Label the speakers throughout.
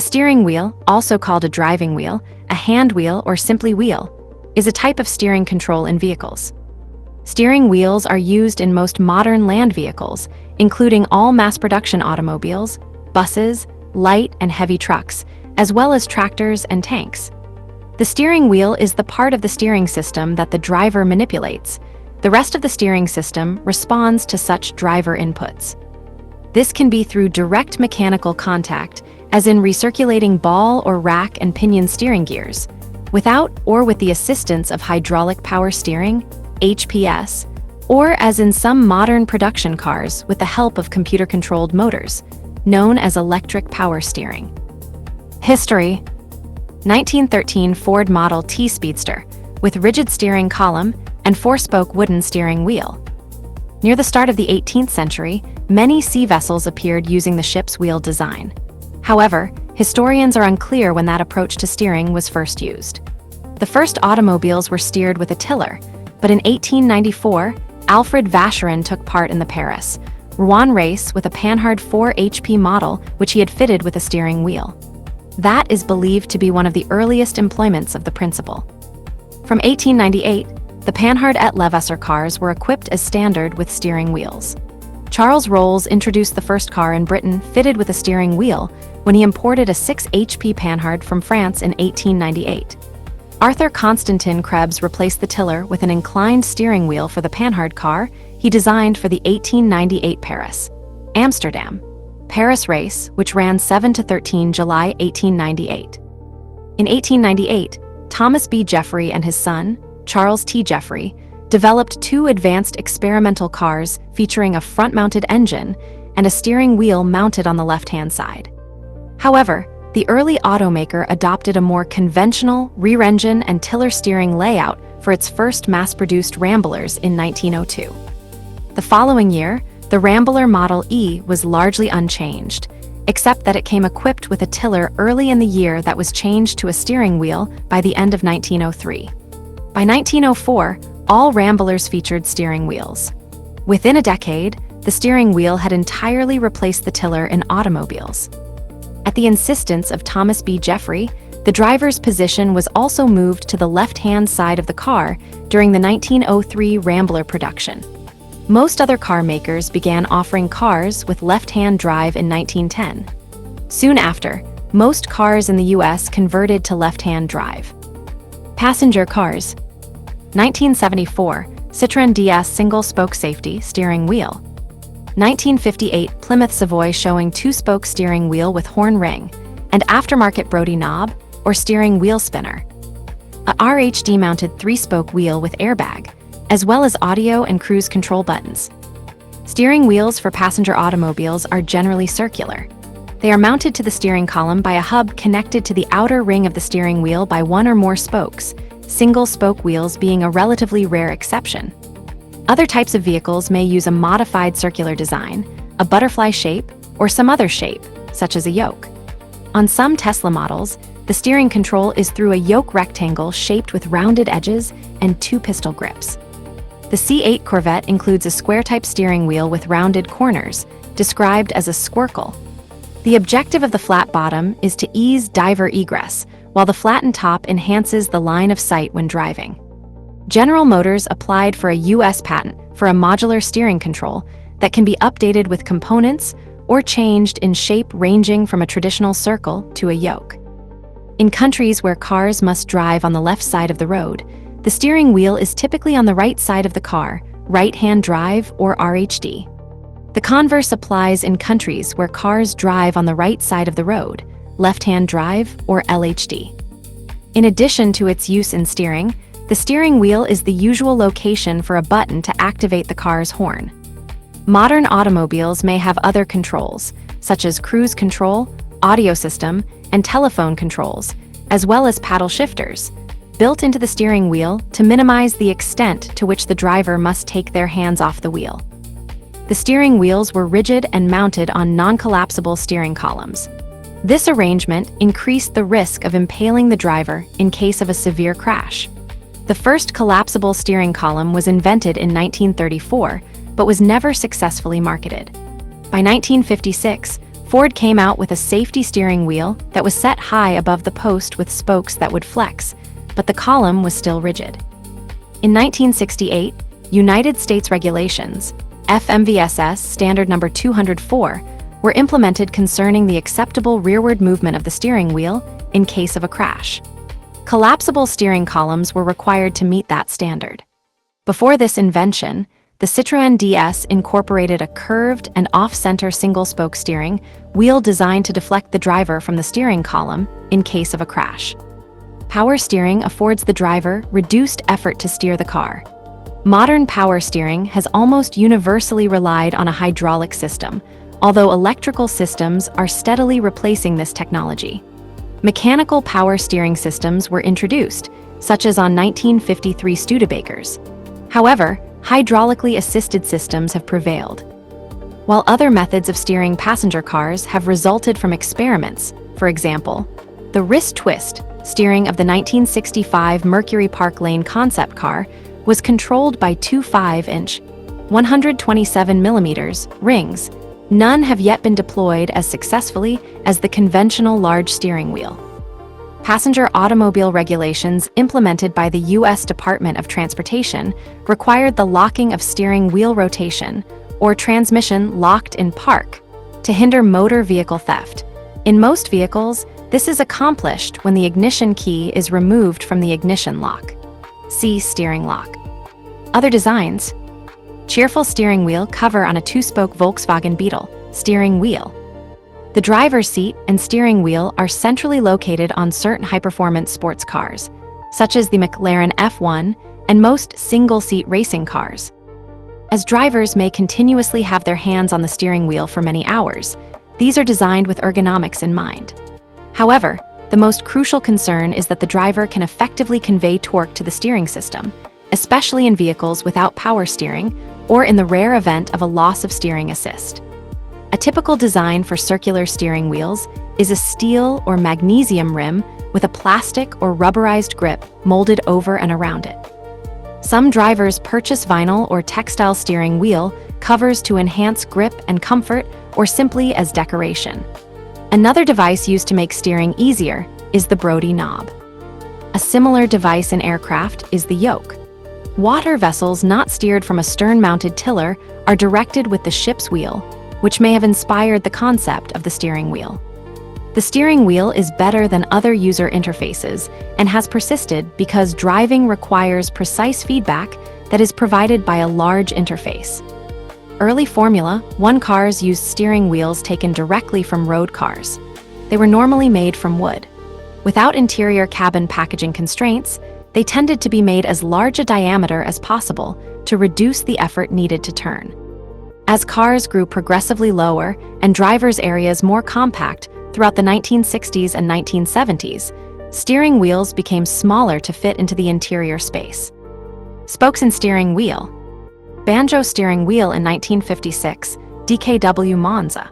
Speaker 1: steering wheel, also called a driving wheel, a hand wheel, or simply wheel, is a type of steering control in vehicles. Steering wheels are used in most modern land vehicles, including all mass-production automobiles, buses, light and heavy trucks, as well as tractors and tanks. The steering wheel is the part of the steering system that the driver manipulates. The rest of the steering system responds to such driver inputs. This can be through direct mechanical contact, as in recirculating ball or rack and pinion steering gears, without or with the assistance of hydraulic power steering, HPS, or as in some modern production cars with the help of computer-controlled motors, known as electric power steering. History: 1913 Ford Model T Speedster, with rigid steering column and four-spoke wooden steering wheel. Near the start of the 18th century, many sea vessels appeared using the ship's wheel design. However, historians are unclear when that approach to steering was first used. The first automobiles were steered with a tiller, but in 1894, Alfred Vacheron took part in the Paris-Rouen race with a Panhard 4 HP model which he had fitted with a steering wheel. That is believed to be one of the earliest employments of the principle. From 1898, the Panhard et Levasseur cars were equipped as standard with steering wheels. Charles Rolls introduced the first car in Britain fitted with a steering wheel when he imported a 6 HP Panhard from France in 1898. Arthur Constantin Krebs replaced the tiller with an inclined steering wheel for the Panhard car he designed for the 1898 Paris-Amsterdam Paris race, which ran 7–13 July 1898. In 1898, Thomas B. Jeffrey and his son, Charles T. Jeffrey, developed two advanced experimental cars featuring a front-mounted engine and a steering wheel mounted on the left-hand side. However, the early automaker adopted a more conventional rear-engine and tiller steering layout for its first mass-produced Ramblers in 1902. The following year, the Rambler Model E was largely unchanged, except that it came equipped with a tiller early in the year that was changed to a steering wheel by the end of 1903. By 1904, all Ramblers featured steering wheels. Within a decade, the steering wheel had entirely replaced the tiller in automobiles. At the insistence of Thomas B. Jeffrey, the driver's position was also moved to the left-hand side of the car during the 1903 Rambler production. Most other car makers began offering cars with left-hand drive in 1910. Soon after, most cars in the U.S. converted to left-hand drive. Passenger cars. 1974, Citroën DS single-spoke safety steering wheel. 1958, Plymouth Savoy showing two-spoke steering wheel with horn ring, and aftermarket Brody knob, or steering wheel spinner. A RHD-mounted three-spoke wheel with airbag, as well as audio and cruise control buttons. Steering wheels for passenger automobiles are generally circular. They are mounted to the steering column by a hub connected to the outer ring of the steering wheel by one or more spokes, single-spoke wheels being a relatively rare exception. Other types of vehicles may use a modified circular design, a butterfly shape, or some other shape, such as a yoke. On some Tesla models, the steering control is through a yoke rectangle shaped with rounded edges and two pistol grips. The C8 Corvette includes a square-type steering wheel with rounded corners, described as a squircle. The objective of the flat bottom is to ease diver egress, while the flattened top enhances the line of sight when driving. General Motors applied for a U.S. patent for a modular steering control that can be updated with components or changed in shape ranging from a traditional circle to a yoke. In countries where cars must drive on the left side of the road, the steering wheel is typically on the right side of the car, right-hand drive or RHD. The converse applies in countries where cars drive on the right side of the road, left-hand drive or LHD. In addition to its use in steering, the steering wheel is the usual location for a button to activate the car's horn. Modern automobiles may have other controls, such as cruise control, audio system, and telephone controls, as well as paddle shifters, built into the steering wheel to minimize the extent to which the driver must take their hands off the wheel. The steering wheels were rigid and mounted on non-collapsible steering columns. This arrangement increased the risk of impaling the driver in case of a severe crash. The first collapsible steering column was invented in 1934, but was never successfully marketed. By 1956, Ford came out with a safety steering wheel that was set high above the post with spokes that would flex, but the column was still rigid. In 1968, United States regulations, FMVSS Standard Number 204, were implemented concerning the acceptable rearward movement of the steering wheel in case of a crash. Collapsible steering columns were required to meet that standard. Before this invention, the Citroën DS incorporated a curved and off-center single-spoke steering wheel designed to deflect the driver from the steering column in case of a crash. Power steering affords the driver reduced effort to steer the car. Modern power steering has almost universally relied on a hydraulic system, although electrical systems are steadily replacing this technology. Mechanical power steering systems were introduced, such as on 1953 Studebakers. However, hydraulically assisted systems have prevailed. While other methods of steering passenger cars have resulted from experiments, for example, the wrist twist steering of the 1965 Mercury Park Lane concept car was controlled by two 5-inch, 127mm rings. None have yet been deployed as successfully as the conventional large steering wheel. Passenger automobile regulations implemented by the U.S. Department of Transportation required the locking of steering wheel rotation, or transmission locked in park, to hinder motor vehicle theft. In most vehicles, this is accomplished when the ignition key is removed from the ignition lock. See steering lock. Other designs: cheerful steering wheel cover on a two-spoke Volkswagen Beetle steering wheel. The driver's seat and steering wheel are centrally located on certain high-performance sports cars, such as the McLaren F1 and most single-seat racing cars. As drivers may continuously have their hands on the steering wheel for many hours, these are designed with ergonomics in mind. However, the most crucial concern is that the driver can effectively convey torque to the steering system, especially in vehicles without power steering or in the rare event of a loss of steering assist. A typical design for circular steering wheels is a steel or magnesium rim with a plastic or rubberized grip molded over and around it. Some drivers purchase vinyl or textile steering wheel covers to enhance grip and comfort or simply as decoration. Another device used to make steering easier is the Brody knob. A similar device in aircraft is the yoke. Water vessels not steered from a stern-mounted tiller are directed with the ship's wheel, which may have inspired the concept of the steering wheel. The steering wheel is better than other user interfaces and has persisted because driving requires precise feedback that is provided by a large interface. Early Formula One cars used steering wheels taken directly from road cars. They were normally made from wood. Without interior cabin packaging constraints, they tended to be made as large a diameter as possible to reduce the effort needed to turn. As cars grew progressively lower and drivers' areas more compact throughout the 1960s and 1970s, steering wheels became smaller to fit into the interior space. Spokes and steering wheel. Banjo steering wheel in 1956, DKW Monza.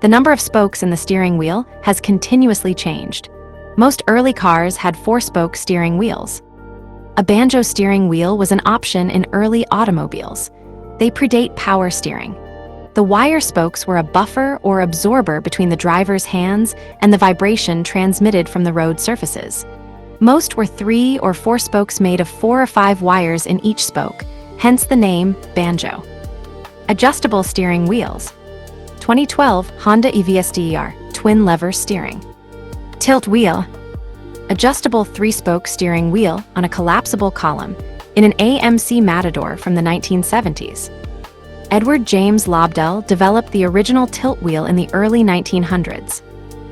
Speaker 1: The number of spokes in the steering wheel has continuously changed. Most early cars had 4-spoke steering wheels. A banjo steering wheel was an option in early automobiles. They predate power steering. The wire spokes were a buffer or absorber between the driver's hands and the vibration transmitted from the road surfaces. Most were 3 or 4 spokes made of 4 or 5 wires in each spoke, hence the name banjo. Adjustable steering wheels. 2012 Honda EVSDER, twin lever steering. Tilt wheel. Adjustable 3-spoke steering wheel on a collapsible column in an AMC Matador from the 1970s. Edward James Lobdell developed the original tilt wheel in the early 1900s.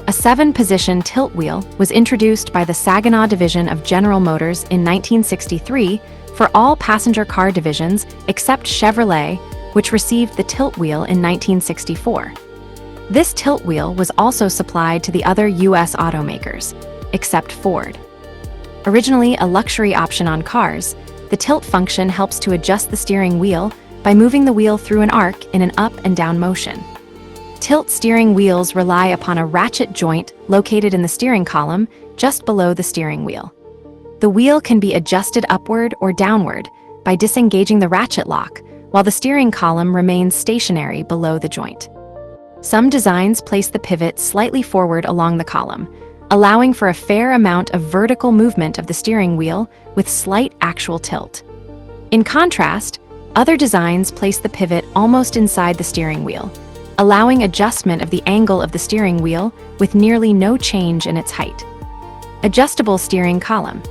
Speaker 1: A 7-position tilt wheel was introduced by the Saginaw division of General Motors in 1963 for all passenger car divisions except Chevrolet, which received the tilt wheel in 1964. This tilt wheel was also supplied to the other U.S. automakers, except Ford. Originally a luxury option on cars, the tilt function helps to adjust the steering wheel by moving the wheel through an arc in an up and down motion. Tilt steering wheels rely upon a ratchet joint located in the steering column just below the steering wheel. The wheel can be adjusted upward or downward by disengaging the ratchet lock, while the steering column remains stationary below the joint. Some designs place the pivot slightly forward along the column, allowing for a fair amount of vertical movement of the steering wheel with slight actual tilt. In contrast, other designs place the pivot almost inside the steering wheel, allowing adjustment of the angle of the steering wheel with nearly no change in its height. Adjustable steering column.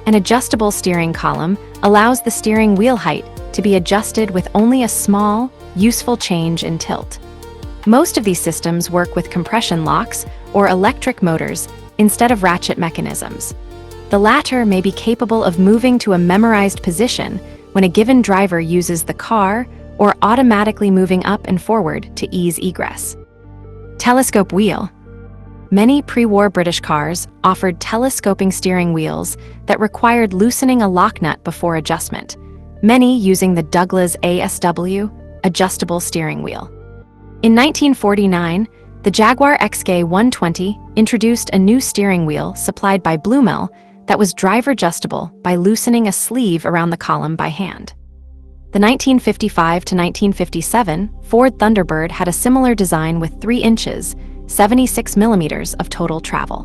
Speaker 1: An adjustable steering column allows the steering wheel height to be adjusted with only a small, useful change in tilt. Most of these systems work with compression locks or electric motors instead of ratchet mechanisms. The latter may be capable of moving to a memorized position when a given driver uses the car or automatically moving up and forward to ease egress. Telescope wheel. Many pre-war British cars offered telescoping steering wheels that required loosening a lock nut before adjustment, many using the Douglas ASW adjustable steering wheel. In 1949, the Jaguar XK 120 introduced a new steering wheel supplied by Blumel that was driver adjustable by loosening a sleeve around the column by hand. The 1955 to 1957 Ford Thunderbird had a similar design with 3 inches, 76 millimeters of total travel.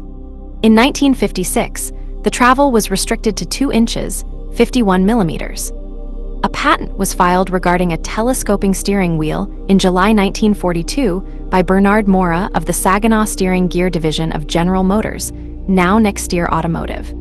Speaker 1: In 1956, the travel was restricted to 2 inches, 51 millimeters. A patent was filed regarding a telescoping steering wheel in July 1942 by Bernard Mora of the Saginaw Steering Gear Division of General Motors, now Nexteer Automotive.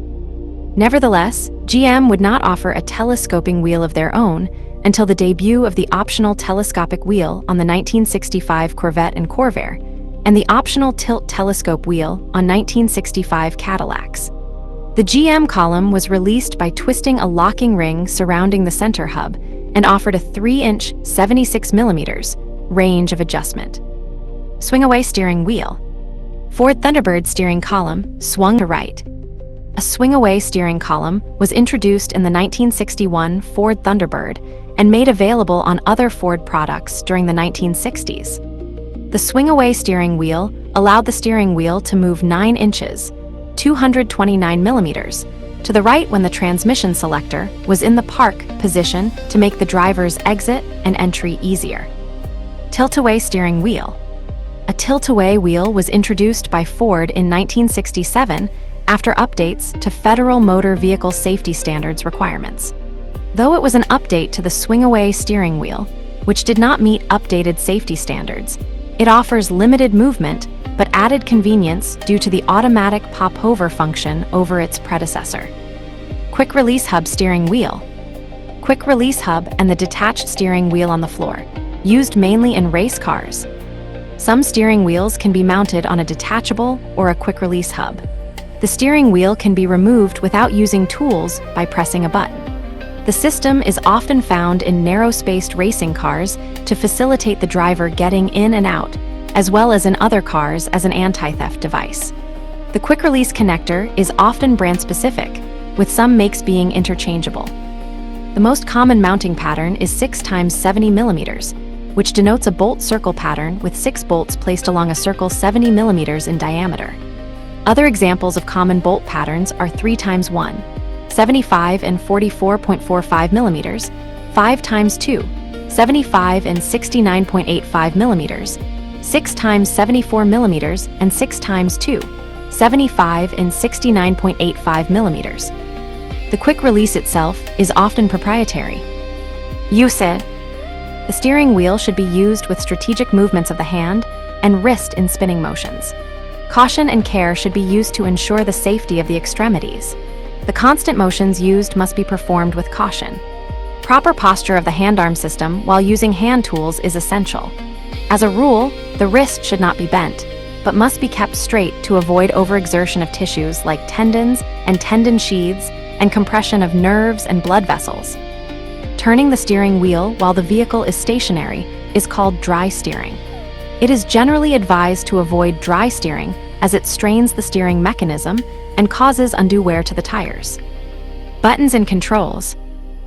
Speaker 1: Nevertheless, GM would not offer a telescoping wheel of their own until the debut of the optional telescopic wheel on the 1965 Corvette and Corvair, and the optional tilt telescope wheel on 1965 Cadillacs. The GM column was released by twisting a locking ring surrounding the center hub and offered a 3-inch, 76 millimeters range of adjustment. Swing-away steering wheel. Ford Thunderbird steering column swung to right. A swing-away steering column was introduced in the 1961 Ford Thunderbird and made available on other Ford products during the 1960s. The swing-away steering wheel allowed the steering wheel to move 9 inches, 229 millimeters, to the right when the transmission selector was in the park position to make the driver's exit and entry easier. Tilt-away steering wheel. A tilt-away wheel was introduced by Ford in 1967 after updates to Federal Motor Vehicle Safety Standards requirements. Though it was an update to the swing-away steering wheel, which did not meet updated safety standards, it offers limited movement but added convenience due to the automatic pop-over function over its predecessor. Quick-release hub steering wheel. Quick-release hub and the detached steering wheel on the floor, used mainly in race cars. Some steering wheels can be mounted on a detachable or a quick-release hub. The steering wheel can be removed without using tools by pressing a button. The system is often found in narrow-spaced racing cars to facilitate the driver getting in and out, as well as in other cars as an anti-theft device. The quick-release connector is often brand-specific, with some makes being interchangeable. The most common mounting pattern is 6 x 70 millimeters, which denotes a bolt circle pattern with 6 bolts placed along a circle 70 millimeters in diameter. Other examples of common bolt patterns are 3 x 1, 75 and 44.45 millimeters, 5 x 2, 75 and 69.85 millimeters, 6 x 74 millimeters, and 6 x 2, 75 and 69.85 millimeters. The quick release itself is often proprietary. Usage. The steering wheel should be used with strategic movements of the hand and wrist in spinning motions. Caution and care should be used to ensure the safety of the extremities. The constant motions used must be performed with caution. Proper posture of the handarm system while using hand tools is essential. As a rule, the wrist should not be bent, but must be kept straight to avoid overexertion of tissues like tendons and tendon sheaths and compression of nerves and blood vessels. Turning the steering wheel while the vehicle is stationary is called dry steering. It is generally advised to avoid dry steering as it strains the steering mechanism and causes undue wear to the tires. Buttons and controls.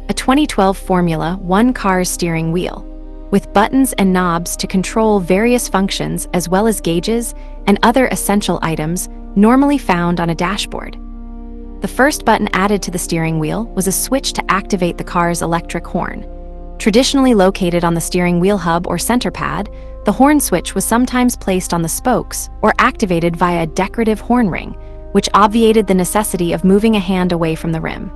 Speaker 1: A 2012 Formula One car's steering wheel, with buttons and knobs to control various functions as well as gauges and other essential items normally found on a dashboard. The first button added to the steering wheel was a switch to activate the car's electric horn. Traditionally located on the steering wheel hub or center pad, The horn switch was sometimes placed on the spokes or activated via a decorative horn ring, which obviated the necessity of moving a hand away from the rim.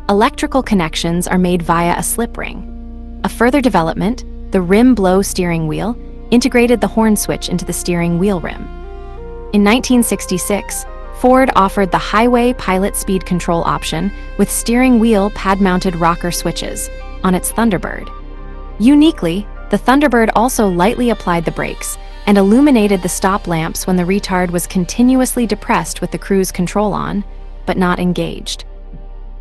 Speaker 1: Electrical connections are made via a slip ring. A further development, the rim blow steering wheel, integrated the horn switch into the steering wheel rim. In 1966, Ford offered the highway pilot speed control option with steering wheel pad-mounted rocker switches on its Thunderbird. Uniquely, the Thunderbird also lightly applied the brakes and illuminated the stop lamps when the retard was continuously depressed with the cruise control on, but not engaged.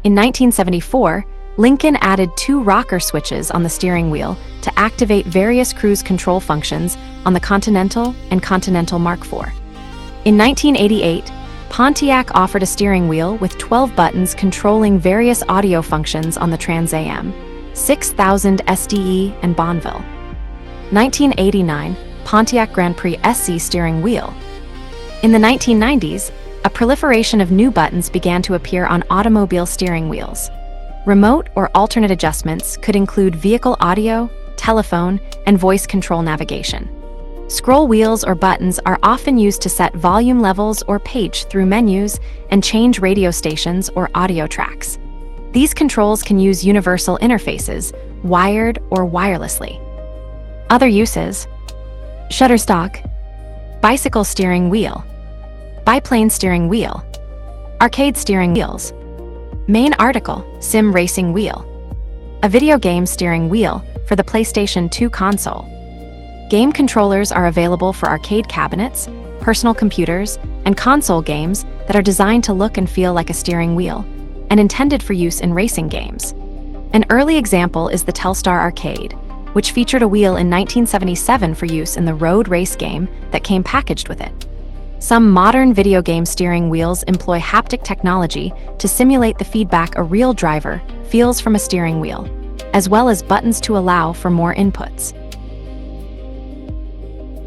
Speaker 1: In 1974, Lincoln added 2 rocker switches on the steering wheel to activate various cruise control functions on the Continental and Continental Mark IV. In 1988, Pontiac offered a steering wheel with 12 buttons controlling various audio functions on the Trans Am 6000 SDE and Bonneville. 1989, Pontiac Grand Prix SC steering wheel. In the 1990s, a proliferation of new buttons began to appear on automobile steering wheels. Remote or alternate adjustments could include vehicle audio, telephone, and voice control navigation. Scroll wheels or buttons are often used to set volume levels or page through menus and change radio stations or audio tracks. These controls can use universal interfaces, wired or wirelessly. Other uses: Shutterstock, bicycle steering wheel, biplane steering wheel, arcade steering wheels, main article, sim racing wheel, a video game steering wheel for the PlayStation 2 console. Game controllers are available for arcade cabinets, personal computers, and console games that are designed to look and feel like a steering wheel, and intended for use in racing games. An early example is the Telstar Arcade, which featured a wheel in 1977 for use in the road race game that came packaged with it. Some modern video game steering wheels employ haptic technology to simulate the feedback a real driver feels from a steering wheel, as well as buttons to allow for more inputs.